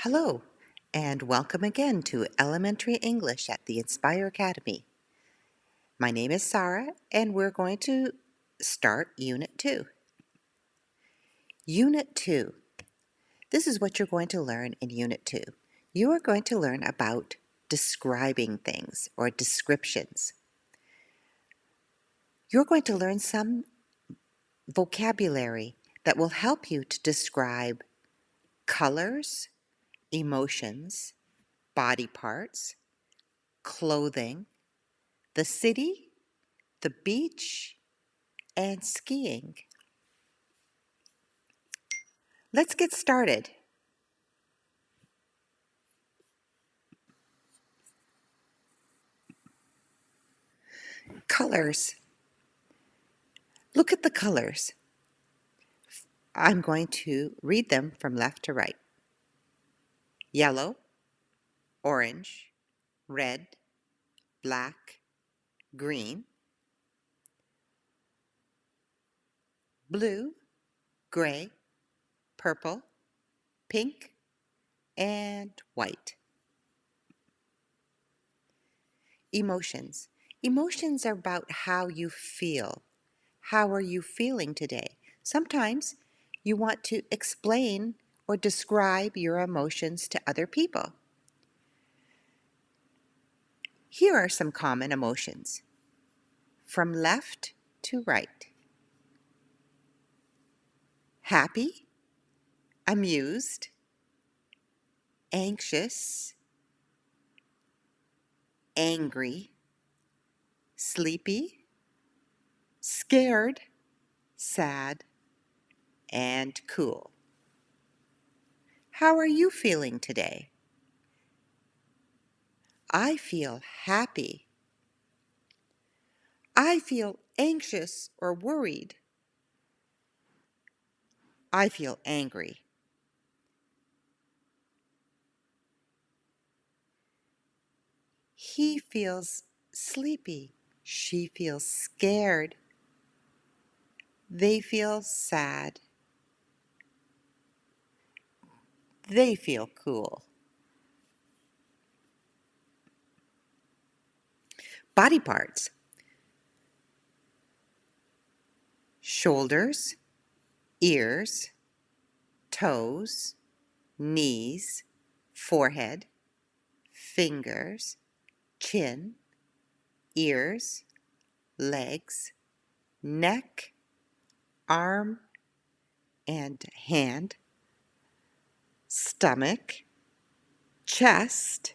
Hello, and welcome again to Elementary English at the Inspire Academy. My name is Sarah, and we're going to start Unit 2. Unit 2. This is what you're going to learn in Unit 2. You are going to learn about describing things or descriptions. You're going to learn some vocabulary that will help you to describe colors, emotions, body parts, clothing, the city, the beach, and skiing. Let's get started. Colors. Look at the colors. I'm going to read them from left to right. Yellow, orange, red, black, green, blue, gray, purple, pink, and white. Emotions. Emotions are about how you feel. How are you feeling today? Sometimes you want to explain or describe your emotions to other people. Here are some common emotions. From left to right. Happy, amused, anxious, angry, sleepy, scared, sad, and cool. How are you feeling today? I feel happy. I feel anxious or worried. I feel angry. He feels sleepy. She feels scared. They feel sad. They feel cool. Body parts. Shoulders, ears, toes, knees, forehead, fingers, chin, ears, legs, neck, arm and hand, stomach, chest,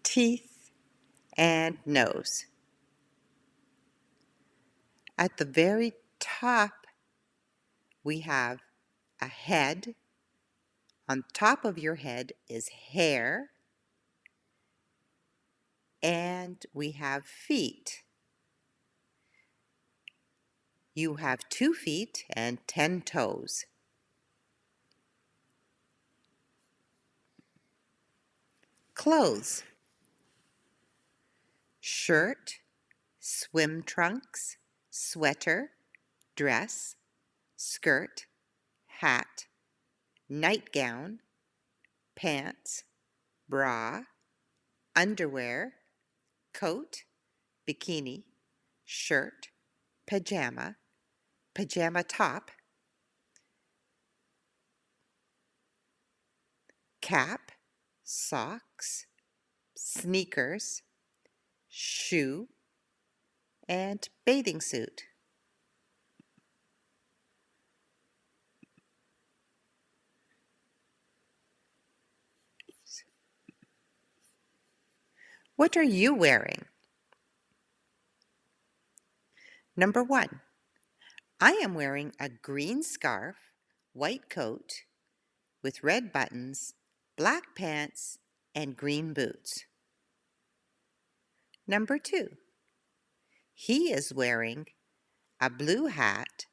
teeth, and nose. At the very top, we have a head. On top of your head is hair, and we have feet. You have 2 feet and 10 toes. Clothes. Shirt, swim trunks, sweater, dress, skirt, hat, nightgown, pants, bra, underwear, coat, bikini, shirt, pajama, pajama top, cap, socks, sneakers, shoe, and bathing suit. What are you wearing? Number 1, I am wearing a green scarf, white coat with red buttons, black pants, and green boots. Number 2, he is wearing a blue hat,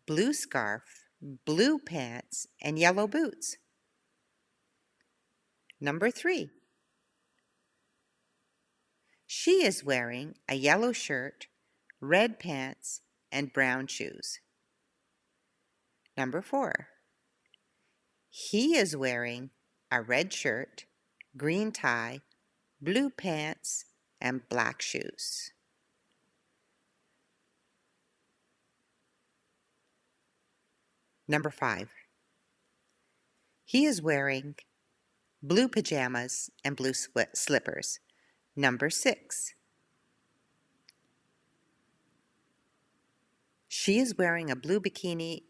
blue scarf, blue pants, and yellow boots. Number 3, she is wearing a yellow shirt, red pants, and brown shoes. Number 4, he is wearing a red shirt, green tie, blue pants, and black shoes. Number 5. He is wearing blue pajamas and blue slippers. Number 6. She is wearing a blue bikini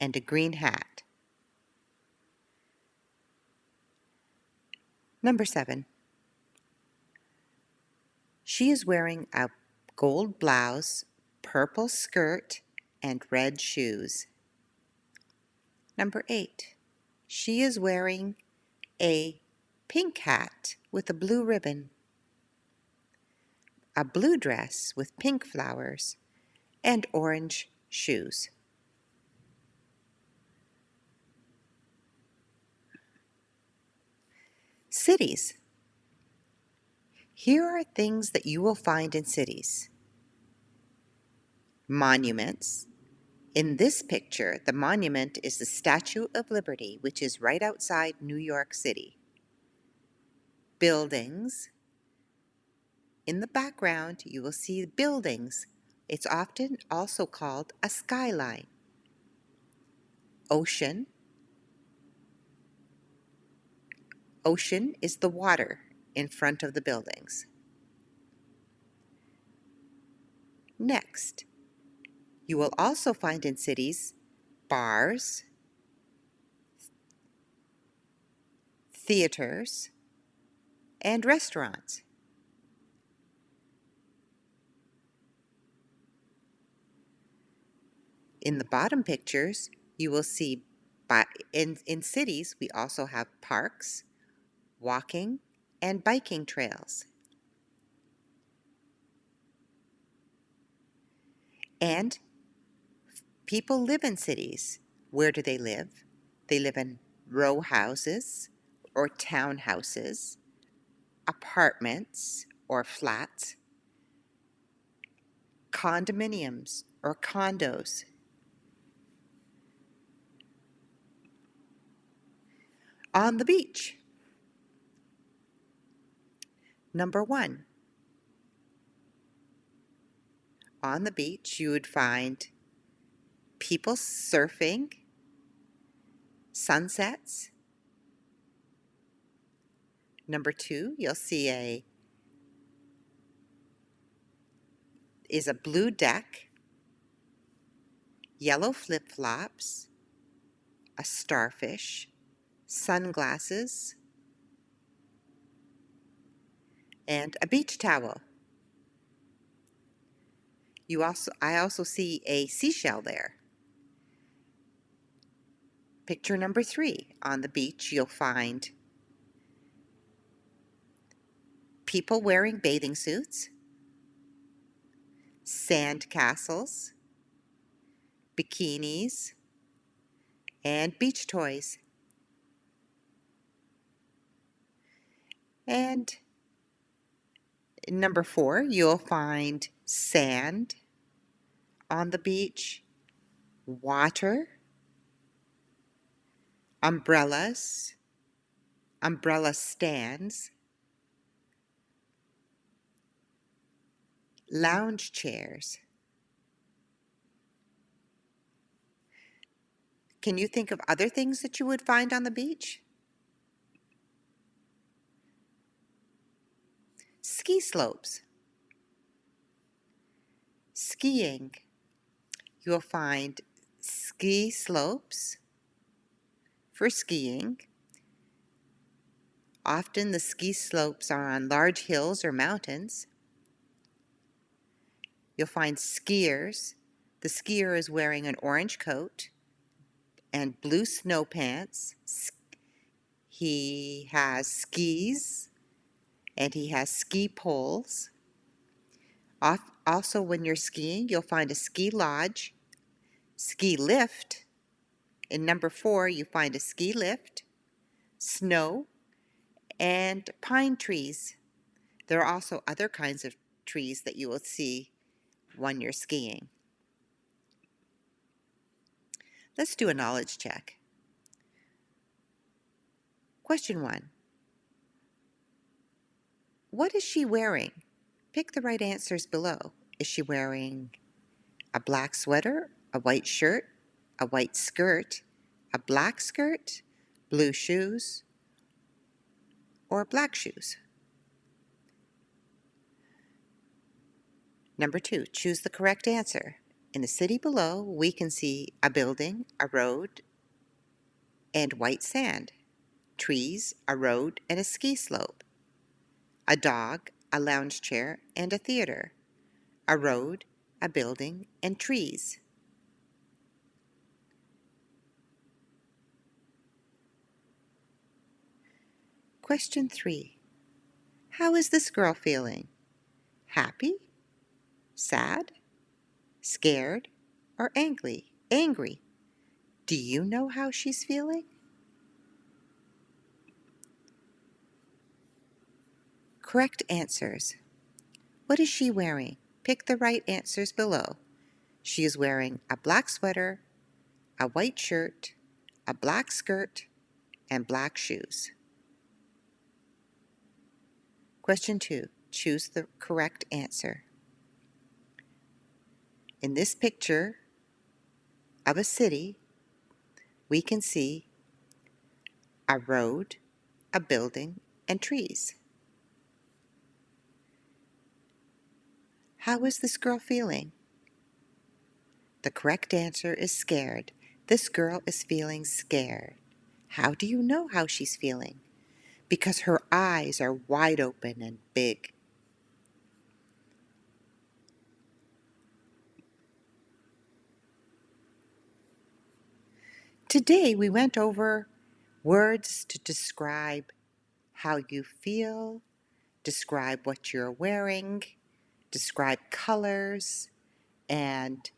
and a green hat. Number 7. She is wearing a gold blouse, purple skirt, and red shoes. Number 8. She is wearing a pink hat with a blue ribbon, a blue dress with pink flowers, and orange shoes. Cities. Here are things that you will find in cities. Monuments. In this picture, the monument is the Statue of Liberty, which is right outside New York City. Buildings. In the background, you will see buildings. It's often also called a skyline. Ocean. Ocean is the water in front of the buildings. Next, you will also find in cities bars, theaters, and restaurants. In the bottom pictures, you will see in cities we also have parks, walking, and biking trails. And people live in cities. Where do they live? They live in row houses or townhouses, apartments or flats, condominiums or condos. On the beach. Number 1. On the beach, you would find people surfing, sunsets. Number 2, you'll see a blue deck, yellow flip-flops, a starfish, sunglasses, and a beach towel. I also see a seashell there. Picture number 3. On the beach, you'll find people wearing bathing suits, sand castles, bikinis, and beach toys. And number 4, you'll find sand on the beach, water, umbrellas, umbrella stands, lounge chairs. Can you think of other things that you would find on the beach? Ski slopes. Skiing. You'll find ski slopes for skiing. Often the ski slopes are on large hills or mountains. You'll find skiers. The skier is wearing an orange coat and blue snow pants. He has skis and he has ski poles. Also, when you're skiing, you'll find a ski lodge, ski lift. In number 4, you find a ski lift, snow, and pine trees. There are also other kinds of trees that you will see when you're skiing. Let's do a knowledge check. Question 1. What is she wearing? Pick the right answers below. Is she wearing a black sweater, a white shirt, a white skirt, a black skirt, blue shoes, or black shoes? Number 2, choose the correct answer. In the city below, we can see a building, a road, and white sand, trees, a road, and a ski slope, a dog, a lounge chair, and a theater, a road, a building, and trees. Question 3. How is this girl feeling? Happy, sad, scared, or angry? Angry. Do you know how she's feeling? Correct answers. What is she wearing? Pick the right answers below. She is wearing a black sweater, a white shirt, a black skirt, and black shoes. Question 2. Choose the correct answer. In this picture of a city, we can see a road, a building, and trees. How is this girl feeling? The correct answer is scared. This girl is feeling scared. How do you know how she's feeling? Because her eyes are wide open and big. Today we went over words to describe how you feel, describe what you're wearing, describe colors and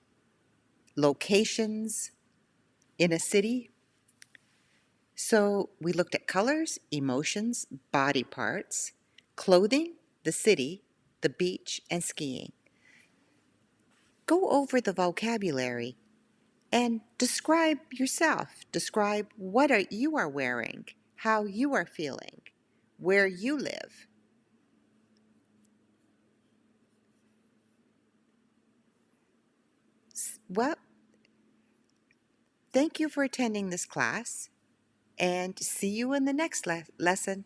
locations in a city. So we looked at colors, emotions, body parts, clothing, the city, the beach, and skiing. Go over the vocabulary and describe yourself. Describe what you are wearing, how you are feeling, where you live. Well, thank you for attending this class and see you in the next lesson.